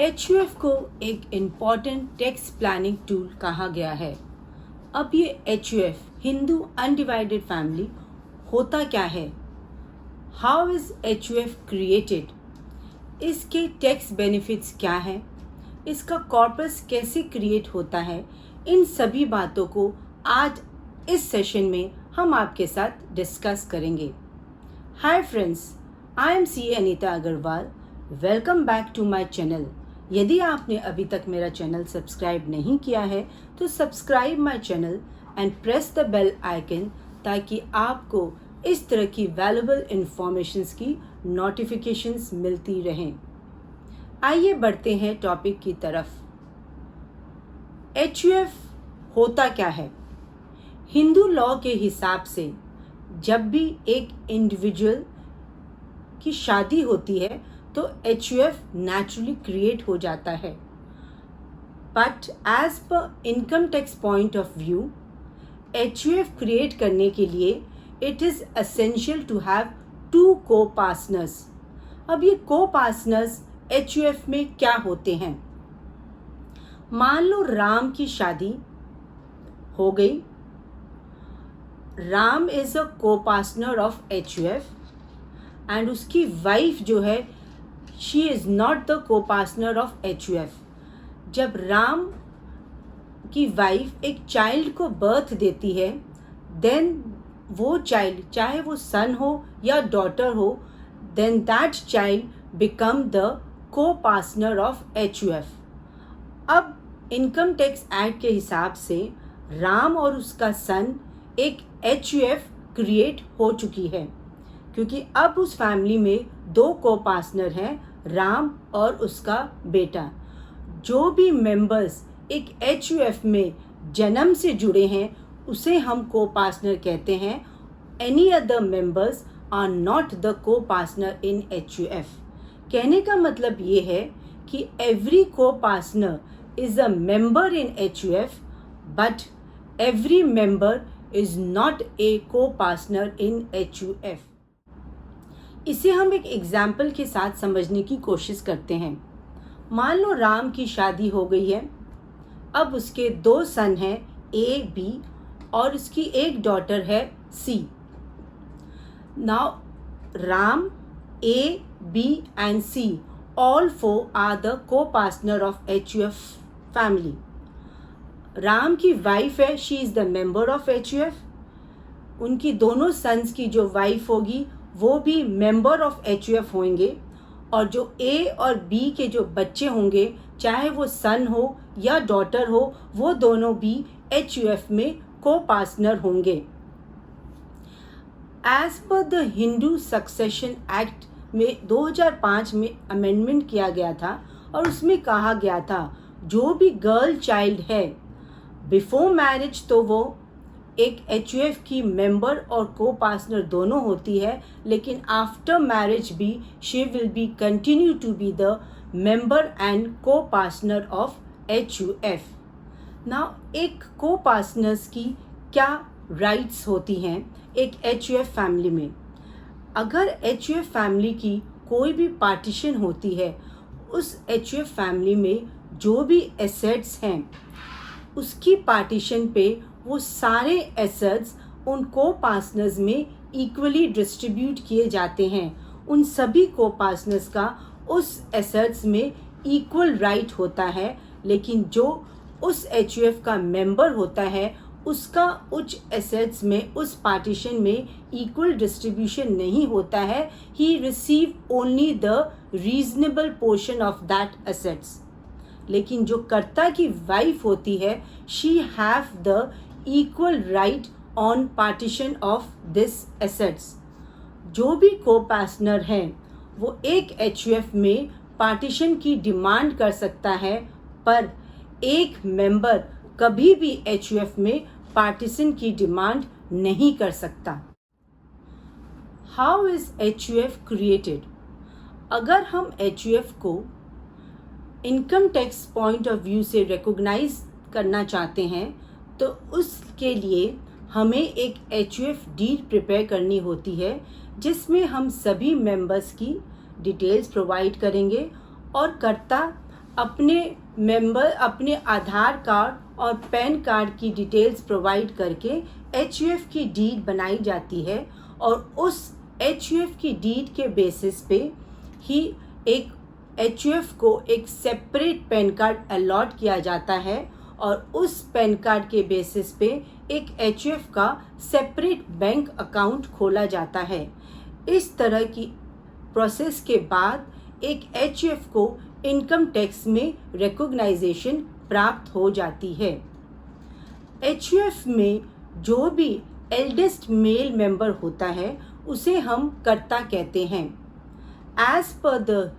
HUF को एक important tax planning tool कहा गया है। अब ये HUF हिंदू अनडिवाइडेड फैमिली होता क्या है? How is HUF created? इसके टैक्स बेनिफिट्स क्या हैं? इसका कॉर्पस कैसे क्रिएट होता है? इन सभी बातों को आज इस सेशन में हम आपके साथ डिस्कस करेंगे। Hi friends, I am C Anita Agarwal. Welcome back to my channel. यदि आपने अभी तक मेरा चैनल सब्सक्राइब नहीं किया है तो subscribe my channel and press the bell icon ताकि आपको इस तरह की वैल्यूएबल इंफॉर्मेशंस की नोटिफिकेशंस मिलती रहें। आइए बढ़ते हैं टॉपिक की तरफ। HUF होता क्या है? हिंदू लॉ के हिसाब से जब भी एक इंडिविजुअल की शादी होती है तो HUF नेचुरली क्रिएट हो जाता है। But as per income tax point of view, HUF create करने के लिए it is essential to have 2 copartners. अब ये को-पार्टनर्स HUF में क्या होते हैं? मान लो राम की शादी हो गई। Ram is a co-partner of HUF and उसकी वाइफ जो है she is not the co-partner of HUF। जब राम की वाइफ एक चाइल्ड को बर्थ देती है, देन वो चाइल्ड, चाहे वो सन हो या डॉटर हो, then that child become the co-partner of HUF। अब इनकम टैक्स एक्ट के हिसाब से राम और उसका सन एक HUF क्रिएट हो चुकी है, क्योंकि अब उस फैमिली में 2 को-पार्टनर हैं, राम और उसका बेटा। जो भी मेंबर्स एक HUF में जन्म से जुड़े हैं उसे हम को-पार्टनर कहते हैं। Any other members are not the co-partner in HUF। कहने का मतलब ये है कि every co-partner is a member in HUF but every member is not a co-partner in HUF। इसे हम एक एग्जाम्पल के साथ समझने की कोशिश करते हैं। मान लो राम की शादी हो गई है। अब उसके 2 सन हैं A, B और उसकी एक डॉटर है C। Now Ram, A, B and C all 4 are the co-partner of HUF family. Ram की वाइफ है, she is the member of HUF। उनकी दोनों सन्स की जो वाइफ होगी वो भी मेंबर ऑफ HUF होंगे, और जो A और B के जो बच्चे होंगे, चाहे वो सन हो या डॉटर हो, वो दोनों भी HUF में को-पार्टनर होंगे। As per the Hindu succession act में 2005 में अमेंडमेंट किया गया था और उसमें कहा गया था जो भी गर्ल चाइल्ड है बिफोर मैरिज तो वो एक HUF की मेंबर और को-पार्टनर दोनों होती है, लेकिन आफ्टर मैरिज भी she will be continue to be the member and co-partner of HUF। Now एक को-पार्टनर्स की क्या राइट्स होती हैं एक HUF फैमिली में? अगर HUF फैमिली की कोई भी पार्टीशन होती है, उस HUF फैमिली में जो भी एसेट्स हैं उसकी पार्टीशन पे वो सारे एसेट्स उन को-पार्टनर्स में इक्वली डिस्ट्रीब्यूट किए जाते हैं। उन सभी को-पार्टनर्स का उस एसेट्स में इक्वल राइट होता है, लेकिन जो उस HUF का मेंबर होता है उसका उच्च एसेट्स में उस पार्टीशन में इक्वल डिस्ट्रीब्यूशन नहीं होता है। He receive only the reasonable portion of that assets. लेकिन जो कर्ता की वाइफ होती है, she have the equal right on partition of this assets. जो भी को-पार्टनर हैं वो एक HUF में पार्टीशन की डिमांड कर सकता है, पर एक मेंबर कभी भी HUF में पार्टीशन की डिमांड नहीं कर सकता। How is HUF created? अगर हम HUF को income tax point of view से रिकॉग्नाइज करना चाहते हैं तो उसके लिए हमें एक HUF डीड प्रिपेयर करनी होती है, जिसमें हम सभी मेंबर्स की डिटेल्स प्रोवाइड करेंगे और कर्ता अपने आधार कार्ड और पैन कार्ड की डिटेल्स प्रोवाइड करके HUF की डीड बनाई जाती है और उस HUF की डीड के बेसिस पे ही एक HUF को एक सेपरेट पैन कार्ड अलॉट किया जाता है और उस पैन कार्ड के बेसिस पे एक HUF का सेपरेट बैंक अकाउंट खोला जाता है। इस तरह की प्रोसेस के बाद एक HUF को इनकम टैक्स में रिकॉग्नाइजेशन प्राप्त हो जाती है। HUF में जो भी एल्डेस्ट मेल मेंबर होता है उसे हम कर्ता कहते हैं। As per the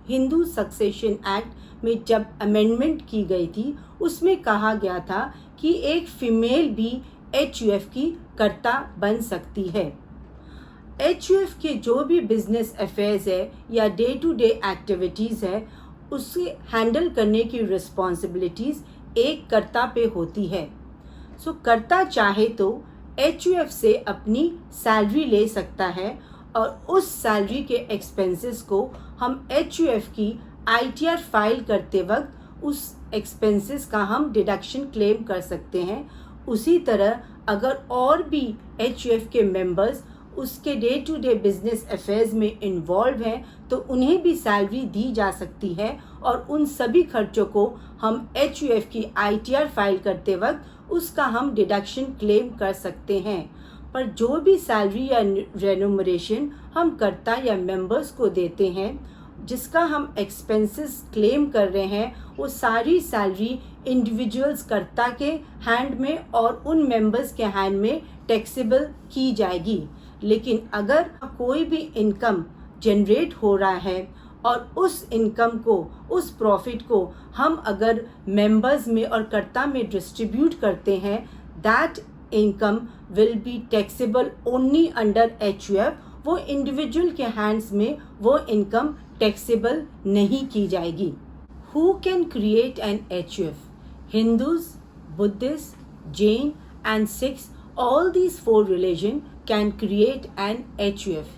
Hindu succession act में जब अमेंडमेंट की गई थी उसमें कहा गया था कि एक फीमेल भी HUF की कर्ता बन सकती है। HUF के जो भी बिजनेस अफेयर्स है या डे टू डे एक्टिविटीज़ है उसे हैंडल करने की रिस्पॉन्सिबिलिटीज़ एक कर्ता पे होती है। सो कर्ता चाहे तो HUF से अपनी सैलरी ले सकता है और उस सैलरी के एक्सपेंसेस को हम HUF की ITR फाइल करते वक्त उस एक्सपेंसेस का हम डिडक्शन क्लेम कर सकते हैं। उसी तरह अगर और भी HUF के मेंबर्स उसके day to day business affairs में इन्वॉल्व हैं तो उन्हें भी सैलरी दी जा सकती है और उन सभी खर्चों को हम HUF की ITR फाइल करते वक्त उसका हम डिडक्शन क्लेम कर सकते हैं। पर जो भी सैलरी या रेन्यूमरेशन हम कर्ता या मेंबर्स को देते हैं जिसका हम एक्सपेंसेस क्लेम कर रहे हैं वो सारी सैलरी इंडिविजुअल्स कर्ता के हैंड में और उन मेंबर्स के हैंड में टैक्सेबल की जाएगी। लेकिन अगर कोई भी इनकम जनरेट हो रहा है और उस इनकम को उस प्रॉफिट को हम अगर मेंबर्स में और कर्ता में डिस्ट्रीब्यूट करते हैं that income will be taxable only under HUF। वो इंडिविजुअल के हैंड्स में वो इनकम टैक्सेबल नहीं की जाएगी। Who can create an HUF? Hindus, Buddhists, Jain and Sikhs, all these four religion can create an HUF.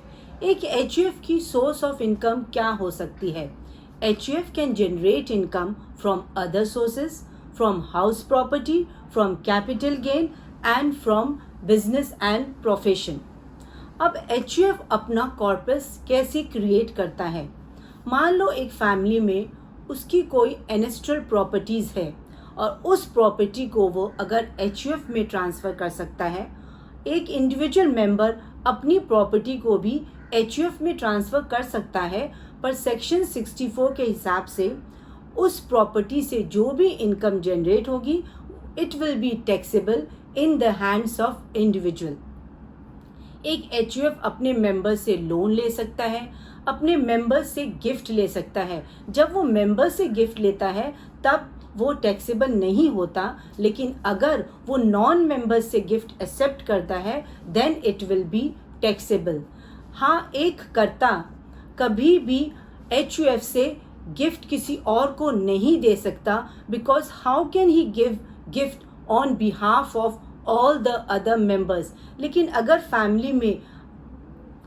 एक HUF की source of income क्या हो सकती है? HUF can generate income from other sources, from house property, from capital gain and from business and profession. अब HUF अपना corpus कैसे create करता है? मान लो एक फैमिली में उसकी कोई एनेस्ट्रल प्रॉपर्टीज़ है और उस प्रॉपर्टी को वो अगर HUF में ट्रांसफ़र कर सकता है। एक इंडिविजुअल मेंबर अपनी प्रॉपर्टी को भी HUF में ट्रांसफ़र कर सकता है पर सेक्शन 64 के हिसाब से उस प्रॉपर्टी से जो भी इनकम जनरेट होगी it will be taxable in the hands of individual. एक HUF अपने मेंबर से लोन ले सकता है, अपने मेंबर से गिफ्ट ले सकता है। जब वो मेंबर से गिफ्ट लेता है तब वो टैक्सेबल नहीं होता, लेकिन अगर वो नॉन मेंबर से गिफ्ट एक्सेप्ट करता है then it will be taxable. हाँ, एक कर्ता कभी भी HUF से गिफ्ट किसी और को नहीं दे सकता because how can he give gift on behalf of all the other members. लेकिन अगर फैमिली में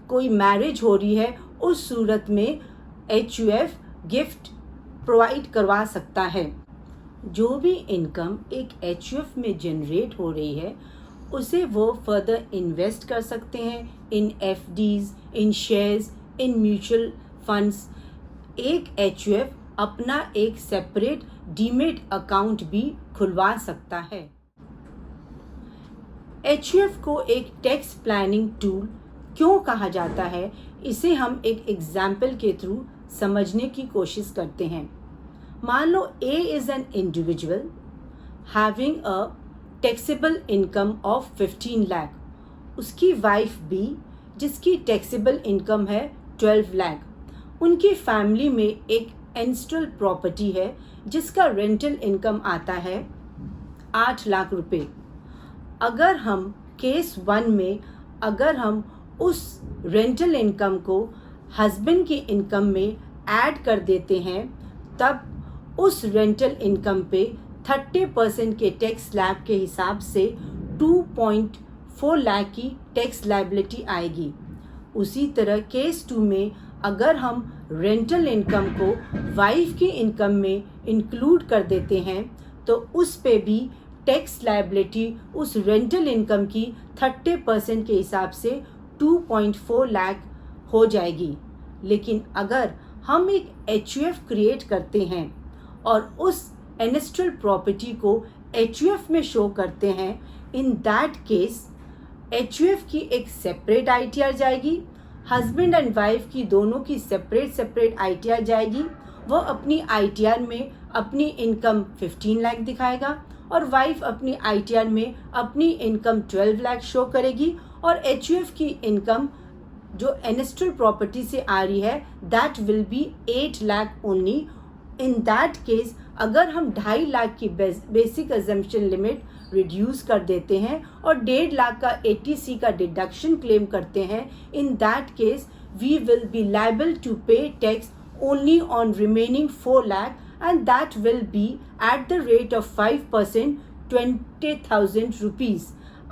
कोई मैरिज हो रही है उस सूरत में HUF गिफ्ट प्रोवाइड करवा सकता है। जो भी इनकम एक HUF में जनरेट हो रही है उसे वो फर्दर इन्वेस्ट कर सकते हैं इन FDs, in shares, in mutual funds. एक HUF अपना एक सेपरेट डीमेट अकाउंट भी खुलवा सकता है। HUF को एक टैक्स प्लानिंग टूल क्यों कहा जाता है, इसे हम एक एग्जाम्पल के थ्रू समझने की कोशिश करते हैं। मान लो A is an individual having a taxable income of 15 lakh, उसकी वाइफ B जिसकी टैक्सेबल इनकम है 12 लाख, उनकी फैमिली में एक एंस्ट्रल प्रॉपर्टी है जिसका रेंटल इनकम आता है 8 लाख रुपए। अगर हम केस 1 में अगर हम उस रेंटल इनकम को हस्बैंड की इनकम में ऐड कर देते हैं तब उस रेंटल इनकम पे 30% के टैक्स स्लैब के हिसाब से 2.4 लाख की टैक्स लायबिलिटी आएगी। उसी तरह केस 2 में अगर हम रेंटल इनकम को वाइफ की इनकम में इंक्लूड कर देते हैं तो उस पे भी टैक्स लायबिलिटी उस रेंटल इनकम की 30% के हिसाब से 2.4 लाख हो जाएगी। लेकिन अगर हम एक HUF क्रिएट करते हैं और उस एनेस्ट्रल प्रॉपर्टी को HUF में शो करते हैं, इन दैट केस HUF की एक सेपरेट ITR जाएगी, हस्बैंड एंड वाइफ की दोनों की सेपरेट ITR जाएगी। वह अपनी ITR में अपनी इनकम 15 लाख दिखाएगा और वाइफ अपनी ITR में अपनी इनकम 12 लाख शो करेगी और HUF की इनकम जो एनेस्ट्रल प्रॉपर्टी से आ रही है that will be 8 lakh only. In that case अगर हम 2.5 लाख की बेसिक अजम्पशन लिमिट रिड्यूस कर देते हैं और 1.5 लाख का ATC का डिडक्शन क्लेम करते हैं, in that case we will be liable to pay tax only on remaining 4 lakh and that will be at the rate of 5%, 20,000 rupees।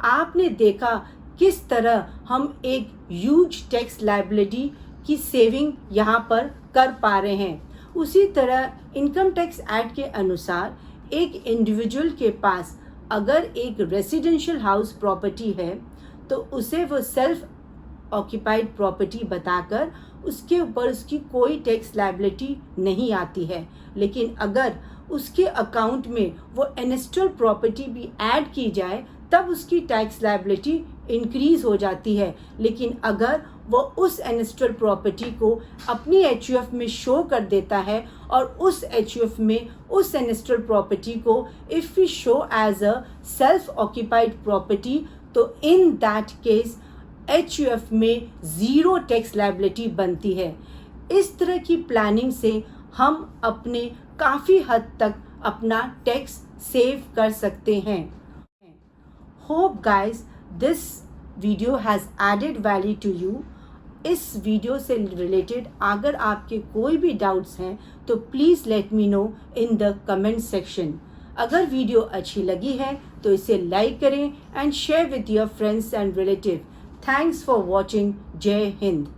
आपने देखा किस तरह हम एक ह्यूज टैक्स लायबिलिटी की सेविंग यहाँ पर कर पा रहे हैं। उसी तरह इनकम टैक्स एक्ट के अनुसार एक इंडिविजुअल के पास अगर एक रेसिडेंशियल हाउस प्रॉपर्टी है तो उसे वो सेल्फ ऑक्यूपाइड प्रॉपर्टी बताकर उसके ऊपर उसकी कोई टैक्स लायबिलिटी नहीं आती है। लेकिन अगर उसके अकाउंट में वो एनेस्ट्रल प्रॉपर्टी भी ऐड की जाए तब उसकी टैक्स लायबिलिटी इंक्रीज हो जाती है। लेकिन अगर वो उस एनेस्ट्रल प्रॉपर्टी को अपनी HUF में शो कर देता है और उस HUF में उस एनेस्ट्रल प्रॉपर्टी को if we show as a self occupied property तो इन दैट केस HUF में ज़ीरो टैक्स लायबिलिटी बनती है। इस तरह की प्लानिंग से हम अपने काफ़ी हद तक अपना टैक्स सेव कर सकते हैं। Hope guys this video has added value to you. इस वीडियो से रिलेटेड अगर आपके कोई भी डाउट्स हैं तो please let me know in the comment section. अगर वीडियो अच्छी लगी है तो इसे लाइक करें and share with your friends and relative. Thanks for watching. Jai Hind.